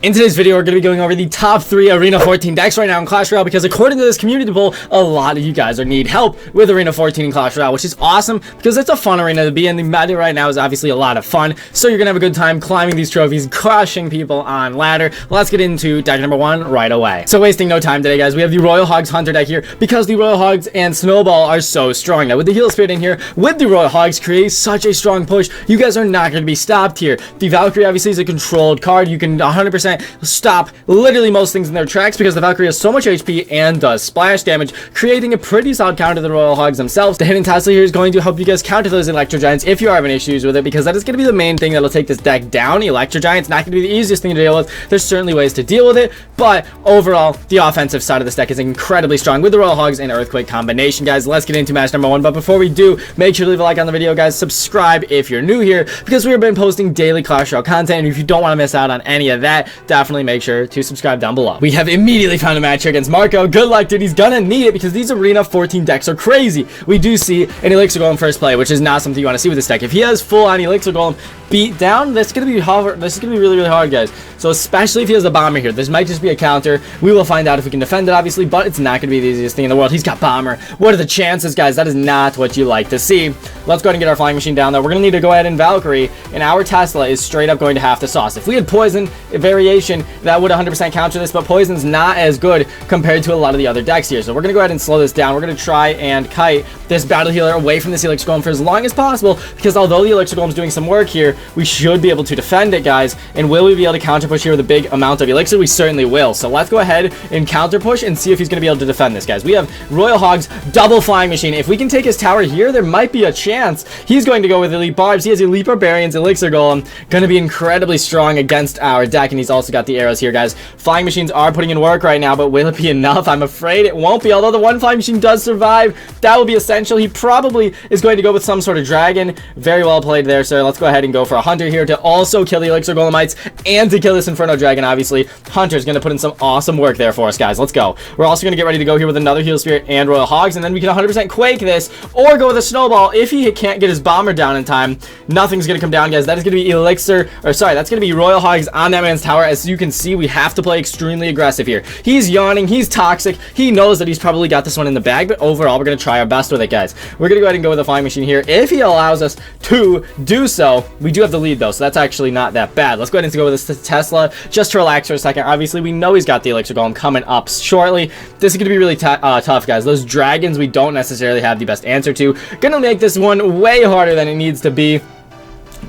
In today's video, we're going to be going over the top 3 Arena 14 decks right now in Clash Royale because according to this community poll, a lot of you guys need help with Arena 14 in Clash Royale, which is awesome because it's a fun arena to be in. The meta right now is obviously a lot of fun, so you're going to have a good time climbing these trophies, crushing people on ladder. Let's get into deck number 1 right away. So wasting no time today, guys, we have the Royal Hogs Hunter deck here because the Royal Hogs and Snowball are so strong. Now, with the Heal Spirit in here, with the Royal Hogs, create such a strong push, you guys are not going to be stopped here. The Valkyrie obviously is a controlled card. You can 100% stop literally most things in their tracks because the Valkyrie has so much HP and does splash damage, creating a pretty solid counter to the Royal Hogs themselves. The Hidden Tesla here is going to help you guys counter those Electro Giants if you are having issues with it, because that is going to be the main thing that'll take this deck down. Electro Giants not going to be the easiest thing to deal with. There's certainly ways to deal with it, but overall, the offensive side of this deck is incredibly strong with the Royal Hogs and Earthquake combination, guys. Let's get into match number 1, but before we do, make sure to leave a like on the video, guys. Subscribe if you're new here, because we have been posting daily Clash Royale content, and if you don't want to miss out on any of that, definitely make sure to subscribe down below. We have immediately found a match here against Marco. Good luck, dude. He's gonna need it because these Arena 14 decks are crazy. We do see an Elixir Golem first play, which is not something you want to see with this deck. If he has full-on Elixir Golem beat down, this is gonna be hard. This is gonna be really hard, guys. So especially if he has a bomber here, this might just be a counter. We will find out if we can defend it, obviously, but it's not gonna be the easiest thing in the world. He's got bomber. What are the chances, guys? That is not what you like to see. Let's go ahead and get our flying machine down there. We're gonna need to go ahead and Valkyrie, and our Tesla is straight up going to have to sauce. If we had poison variation, that would 100% counter this, but poison's not as good compared to a lot of the other decks here. So we're gonna go ahead and slow this down. We're gonna try and kite this battle healer away from this Elixir Golem for as long as possible, because although the Elixir Golem is doing some work here, we should be able to defend it, guys. And will we be able to counter push here with a big amount of Elixir? We certainly will. So let's go ahead and counter push and see if he's gonna be able to defend this, guys. We have Royal Hogs double flying machine. If we can take his tower here, there might be a chance. He's going to go with Elite Barbs. He has Elite Barbarians, Elixir Golem, gonna be incredibly strong against our deck, and he's also got the arrows here, guys. Flying machines are putting in work right now, but will it be enough? I'm afraid it won't be. Although the one flying machine does survive, that will be essential. He probably is going to go with some sort of dragon. Very well played there, sir. Let's go ahead and go for a hunter here to also kill the Elixir Golemites and to kill this Inferno Dragon, obviously. Hunter's going to put in some awesome work there for us, guys. Let's go. We're also going to get ready to go here with another Heal Spirit and Royal Hogs, and then we can 100% Quake this or go with a Snowball. If he can't get his bomber down in time, nothing's going to come down, guys. That is going to be Elixir, or sorry, that's going to be Royal Hogs on that man's tower. As you can see, we have to play extremely aggressive here. He's yawning. He's toxic. He knows that he's probably got this one in the bag, but overall, we're going to try our best with it, guys. We're going to go ahead and go with a flying machine here if he allows us to do so. We do have the lead, though, so that's actually not that bad. Let's go ahead and go with this Tesla just to relax for a second. Obviously, we know he's got the Elixir Golem coming up shortly. This is going to be really tough, guys. Those dragons we don't necessarily have the best answer to. Going to make this one way harder than it needs to be.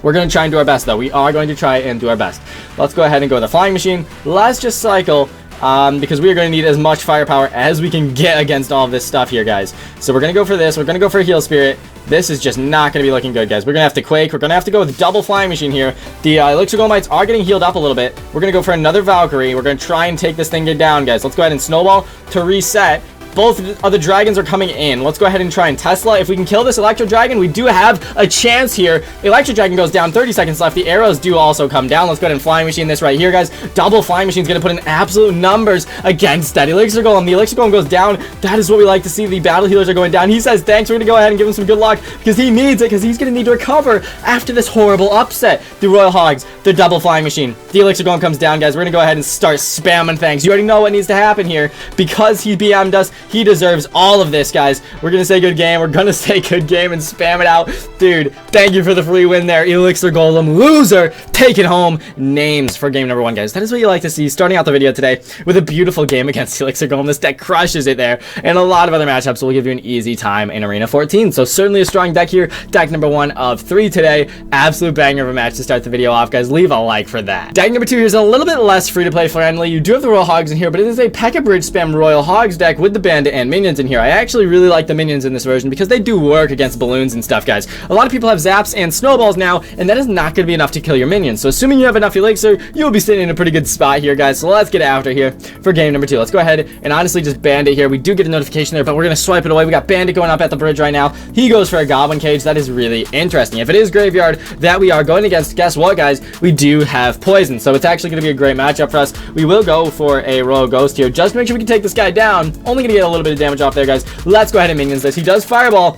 We're going to try and do our best, though. We are going to try and do our best. Let's go ahead and go with a flying machine. Let's just cycle, because we are going to need as much firepower as we can get against all of this stuff here, guys. So we're going to go for this. We're going to go for a Heal Spirit. This is just not going to be looking good, guys. We're going to have to Quake. We're going to have to go with double flying machine here. The Elixir Golemites are getting healed up a little bit. We're going to go for another Valkyrie. We're going to try and take this thing down, guys. Let's go ahead and Snowball to reset. Both of the dragons are coming in. Let's go ahead and try and Tesla. If we can kill this Electro Dragon, we do have a chance here. Electro Dragon goes down, 30 seconds left. The arrows do also come down. Let's go ahead and Flying Machine this right here, guys. Double Flying Machine is going to put in absolute numbers against that Elixir Golem. The Elixir Golem goes down. That is what we like to see. The battle healers are going down. He says thanks. We're going to go ahead and give him some good luck because he needs it, because he's going to need to recover after this horrible upset. The Royal Hogs, the double Flying Machine. The Elixir Golem comes down, guys. We're going to go ahead and start spamming thanks. You already know what needs to happen here. Because he BM'd us, he deserves all of this, guys. We're gonna say good game. We're gonna say good game and spam it out. Dude, thank you for the free win there, Elixir Golem. Loser, take it home. Names for game number 1, guys. That is what you like to see starting out the video today with a beautiful game against Elixir Golem. This deck crushes it there, and a lot of other matchups will give you an easy time in Arena 14. So certainly a strong deck here. Deck number 1 of 3 today. Absolute banger of a match to start the video off, guys. Leave a like for that. Deck number 2 here is a little bit less free-to-play friendly. You do have the Royal Hogs in here, but it is a P.E.K.K.A. Bridge spam Royal Hogs deck with the Bandit and Minions in here. I actually really like the Minions in this version because they do work against balloons and stuff, guys. A lot of people have Zaps and Snowballs now, and that is not going to be enough to kill your Minions. So assuming you have enough Elixir, you'll be sitting in a pretty good spot here, guys. So let's get after here for game number 2. Let's go ahead and honestly just Bandit here. We do get a notification there, but we're going to swipe it away. We got Bandit going up at the bridge right now. He goes for a Goblin Cage. That is really interesting. If it is Graveyard that we are going against, guess what, guys? We do have Poison, so it's actually going to be a great matchup for us. We will go for a Royal Ghost here just to make sure we can take this guy down. Only going to get a little bit of damage off there, guys. Let's go ahead and Minions this. He does Fireball.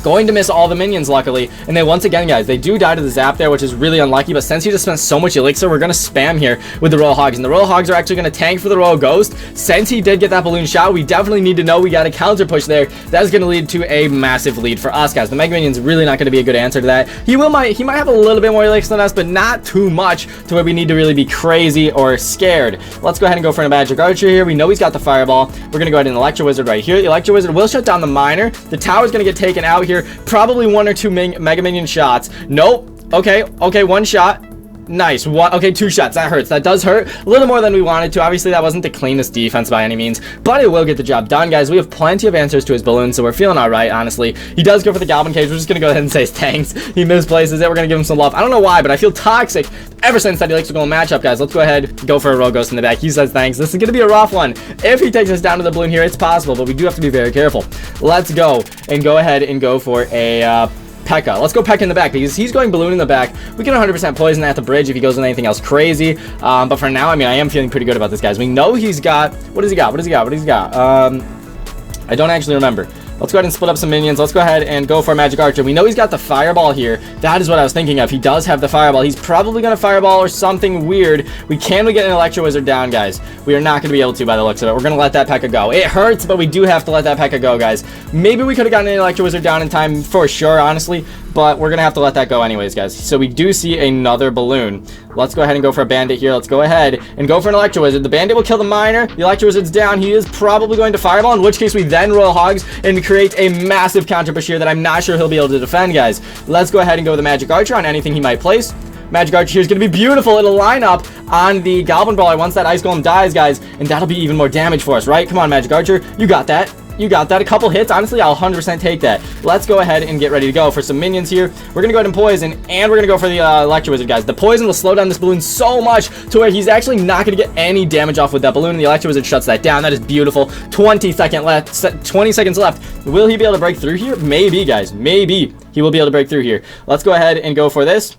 Going to miss all the minions, luckily. And then once again, guys, they do die to the zap there, which is really unlucky. But since he just spent so much elixir, we're going to spam here with the Royal Hogs. And the Royal Hogs are actually going to tank for the Royal Ghost. Since he did get that balloon shot, we definitely need to know we got a counter push there. That is going to lead to a massive lead for us, guys. The Mega Minion's really not going to be a good answer to that. He might have a little bit more elixir than us, but not too much to where we need to really be crazy or scared. Let's go ahead and go for a Magic Archer here. We know he's got the Fireball. We're going to go ahead and Electro Wizard right here. The Electro Wizard will shut down the Miner. The tower's going to get taken out here. Probably one or two Mega Minion shots. Nope. Okay, one shot. Nice. Okay, 2 shots. That hurts. That does hurt. A little more than we wanted to. Obviously, that wasn't the cleanest defense by any means, but it will get the job done, guys. We have plenty of answers to his balloon, so we're feeling all right, honestly. He does go for the Goblin Cage. We're just going to go ahead and say his tanks. He misplaces it. We're going to give him some love. I don't know why, but I feel toxic ever since that electrical matchup, guys. Let's go ahead, go for a Royal Ghost in the back. He says thanks. This is going to be a rough one. If he takes us down to the balloon here, it's possible, but we do have to be very careful. Let's go and go ahead and go for a P.E.K.K.A. Let's go P.E.K.K.A. in the back because he's going balloon in the back. We can 100% poison at the bridge if he goes with anything else crazy. But for now, I mean, I am feeling pretty good about this, guys. We know he's got... What does he got? I don't actually remember. Let's go ahead and split up some minions. Let's go ahead and go for a Magic Archer. We know he's got the Fireball here. That is what I was thinking of. He does have the Fireball. He's probably going to Fireball or something weird. We get an Electro Wizard down, guys. We are not going to be able to by the looks of it. We're going to let that P.E.K.K.A. go. It hurts, but we do have to let that P.E.K.K.A. go, guys. Maybe we could have gotten an Electro Wizard down in time for sure, honestly, but we're going to have to let that go anyways, guys. So we do see another balloon. Let's go ahead and go for a Bandit here. Let's go ahead and go for an Electro Wizard. The Bandit will kill the Miner. The Electro Wizard's down. He is probably going to Fireball, in which case we then Royal Hogs and create a massive counter push here that I'm not sure he'll be able to defend, guys. Let's go ahead and go with the Magic Archer on anything he might place. Magic Archer here is going to be beautiful. It'll line up on the Goblin Brawler once that Ice Golem dies, guys, and that'll be even more damage for us, right? Come on, Magic Archer. You got that. You got that. A couple hits. Honestly, I'll 100% take that. Let's go ahead and get ready to go for some minions here. We're going to go ahead and poison, and we're going to go for the Electro Wizard, guys. The poison will slow down this balloon so much to where he's actually not going to get any damage off with that balloon, and the Electro Wizard shuts that down. That is beautiful. 20 seconds left. Will he be able to break through here? Maybe, guys. Maybe he will be able to break through here. Let's go ahead and go for this.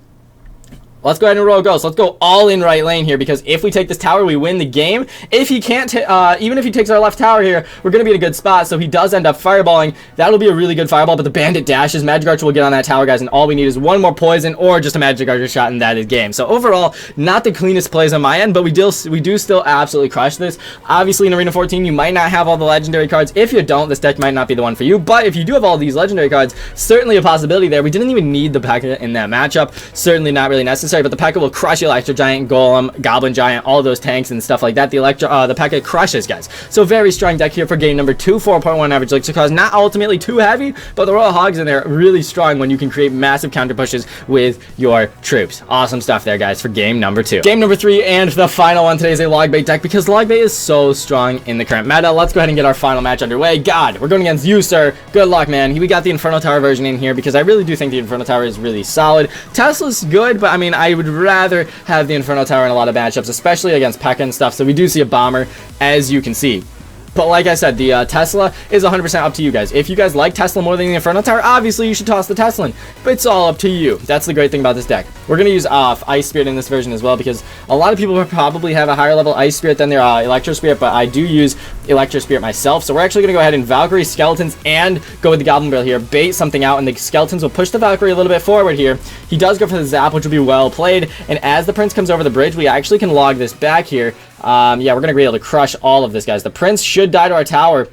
Let's go ahead and Royal Ghost. Let's go all in right lane here, because if we take this tower, we win the game. If he can't, even if he takes our left tower here, we're going to be in a good spot. So he does end up fireballing. That'll be a really good fireball, but the Bandit dashes. Magic Archer will get on that tower, guys, and all we need is one more poison or just a Magic Archer shot, and that is game. So overall, not the cleanest plays on my end, but we do still absolutely crush this. Obviously, in Arena 14, you might not have all the legendary cards. If you don't, this deck might not be the one for you, but if you do have all these legendary cards, certainly a possibility there. We didn't even need the P.E.K.K.A. in that matchup. Certainly not really necessary. But the P.E.K.K.A. will crush Electro Giant, Golem, Goblin Giant, all of those tanks and stuff like that. The P.E.K.K.A. crushes, guys. So very strong deck here for game number 2. 4.1 average elixir cost. Not ultimately too heavy, but the Royal Hogs in there really strong when you can create massive counter pushes with your troops. Awesome stuff there, guys, for game number 2. Game number 3 and the final one today is a log bait deck, because log bait is so strong in the current meta. Let's go ahead and get our final match underway. God, we're going against you, sir. Good luck, man. We got the Inferno Tower version in here because I really do think the Inferno Tower is really solid. Tesla's good, but I mean, I would rather have the Inferno Tower in a lot of matchups, especially against P.E.K.K.A. and stuff. So we do see a bomber, as you can see. But like I said, the Tesla is 100% up to you guys. If you guys like Tesla more than the Inferno Tower, obviously you should toss the Tesla in. But it's all up to you. That's the great thing about this deck. We're going to use Ice Spirit in this version as well, because a lot of people probably have a higher level Ice Spirit than their Electro Spirit, but I do use Electro Spirit myself. So we're actually going to go ahead and Valkyrie Skeletons and go with the Goblin Barrel here. Bait something out, and the Skeletons will push the Valkyrie a little bit forward here. He does go for the Zap, which will be well played. And as the Prince comes over the bridge, we actually can log this back here. Yeah, we're going to be able to crush all of this, guys. The Prince should die to our tower.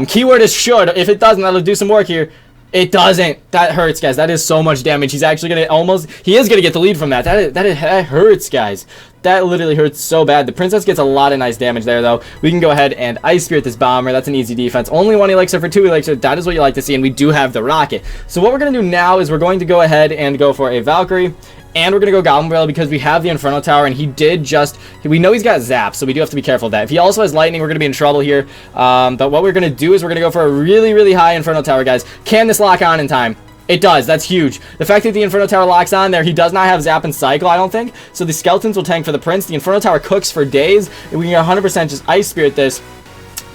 Keyword is should. If it doesn't, that'll do some work here. It doesn't. That hurts, guys. That is so much damage. He's actually going to he is going to get the lead from that. That hurts, guys. That literally hurts so bad. The Princess gets a lot of nice damage there, though. We can go ahead and Ice Spirit this Bomber. That's an easy defense. Only 1 elixir for 2 elixir. That is what you like to see, and we do have the Rocket. So what we're going to do now is we're going to go ahead and go for a Valkyrie. And we're going to go Goblin Barrel because we have the Inferno Tower, and we know he's got Zap, so we do have to be careful of that. If he also has Lightning, we're going to be in trouble here. But what we're going to do is we're going to go for a really, really high Inferno Tower, guys. Can this lock on in time? It does. That's huge. The fact that the Inferno Tower locks on there, he does not have Zap and Cycle, I don't think. So the Skeletons will tank for the Prince. The Inferno Tower cooks for days, and we can 100% just Ice Spirit this.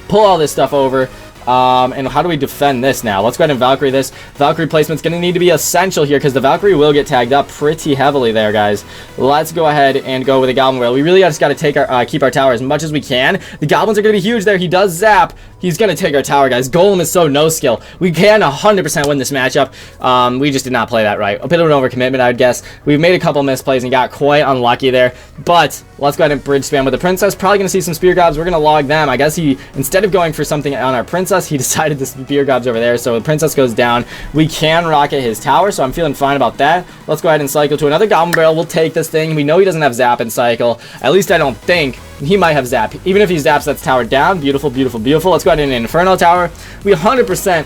Pull all this stuff over. And how do we defend this now? Let's go ahead and Valkyrie this. Valkyrie placement's going to need to be essential here because the Valkyrie will get tagged up pretty heavily there, guys. Let's go ahead and go with a Goblin Rail. We really just got to take our keep our tower as much as we can. The Goblins are going to be huge there. He does zap. He's going to take our tower, guys. Golem is so no skill. We can 100% win this matchup. We just did not play that right. A bit of an overcommitment, I would guess. We've made a couple misplays and got quite unlucky there. But let's go ahead and bridge spam with the Princess. Probably going to see some Spear Gobs. We're going to log them. I guess he, instead of going for something on our Princess, he decided to Spear Gobs over there. So the Princess goes down. We can rocket his tower, so I'm feeling fine about that. Let's go ahead and cycle to another Goblin Barrel. We'll take this thing. We know he doesn't have Zap and Cycle. At least I don't think. He might have Zap. Even if he zaps, that's tower down. Beautiful, beautiful, beautiful. Let's go ahead and Inferno Tower. We 100%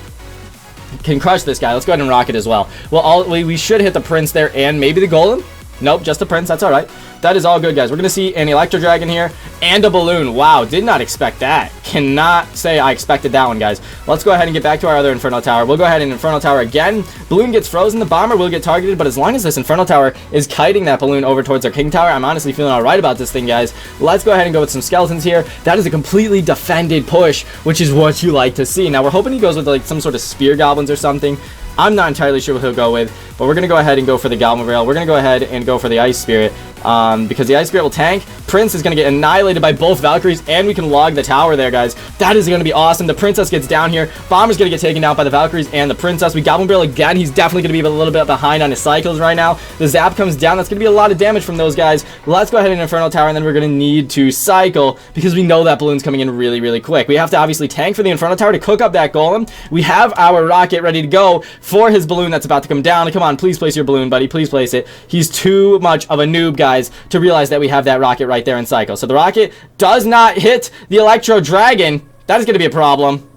can crush this guy. Let's go ahead and rocket as well. Well, we should hit the Prince there and maybe the Golem. Nope, just the Prince. That's all right. That is all good, guys. We're going to see an Electro Dragon here and a Balloon. Wow, did not expect that. Cannot say I expected that one, guys. Let's go ahead and get back to our other Inferno Tower. We'll go ahead and Inferno Tower again. Balloon gets frozen. The Bomber will get targeted, but as long as this Inferno Tower is kiting that Balloon over towards our King Tower, I'm honestly feeling all right about this thing, guys. Let's go ahead and go with some Skeletons here. That is a completely defended push, which is what you like to see. Now, we're hoping he goes with like some sort of Spear Goblins or something. I'm not entirely sure what he'll go with, but we're going to go ahead and go for the Goblin Rail. We're going to go ahead and go for the Ice Spirit because the Ice Spirit will tank. Prince is going to get annihilated by both Valkyries, and we can log the tower there, guys. That is going to be awesome. The Princess gets down here. Bomber's going to get taken down by the Valkyries and the Princess. We Goblin Barrel again. He's definitely going to be a little bit behind on his cycles right now. The Zap comes down. That's going to be a lot of damage from those guys. Let's go ahead and Inferno Tower, and then we're going to need to cycle because we know that Balloon's coming in really, really quick. We have to obviously tank for the Inferno Tower to cook up that Golem. We have our rocket ready to go for his Balloon that's about to come down. Come on, please place your Balloon, buddy. Please place it. He's too much of a noob, guys, to realize that we have that rocket right there in cycle. So the rocket does not hit the Electro Dragon. That is going to be a problem.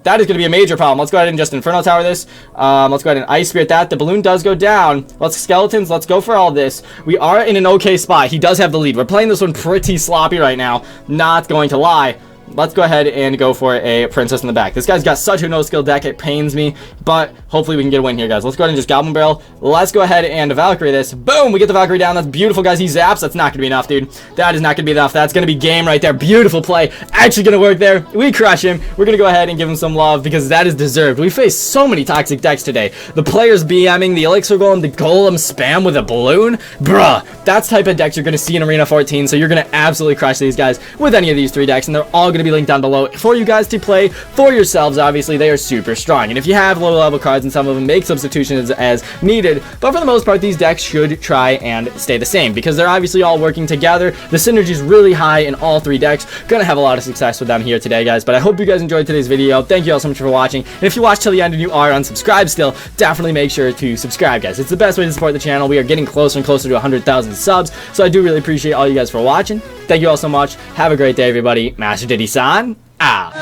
That is going to be a major problem. Let's go ahead and just Inferno Tower this. Let's go ahead and Ice Spirit that. The Balloon does go down. Let's Skeletons. Let's go for all this. We are in an okay spot. He does have the lead. We're playing this one pretty sloppy right now. Not going to lie. Let's go ahead and go for a Princess in the back. This guy's got such a no-skill deck, it pains me, but hopefully we can get a win here, guys. Let's go ahead and just Goblin Barrel. Let's go ahead and Valkyrie this. Boom! We get the Valkyrie down. That's beautiful, guys. He zaps. That's not going to be enough, dude. That is not going to be enough. That's going to be game right there. Beautiful play. Actually going to work there. We crush him. We're going to go ahead and give him some love because that is deserved. We faced so many toxic decks today. The players BMing, the Elixir Golem, the Golem spam with a Balloon. Bruh, that's type of decks you're going to see in Arena 14, so you're going to absolutely crush these guys with any of these three decks, and they're all going to be linked down below for you guys to play for yourselves. Obviously, they are super strong, and if you have low level cards and some of them make substitutions as needed, but for the most part, these decks should try and stay the same because they're obviously all working together. The synergy is really high in all three decks. Gonna have a lot of success with them here today, guys, but I hope you guys enjoyed today's video. Thank you all so much for watching, and if you watched till the end and you are unsubscribed still, definitely make sure to subscribe, guys. It's the best way to support the channel. We are getting closer and closer to 100,000 subs, so I do really appreciate all you guys for watching. Thank you all so much. Have a great day, everybody. Master Diddy-san, out.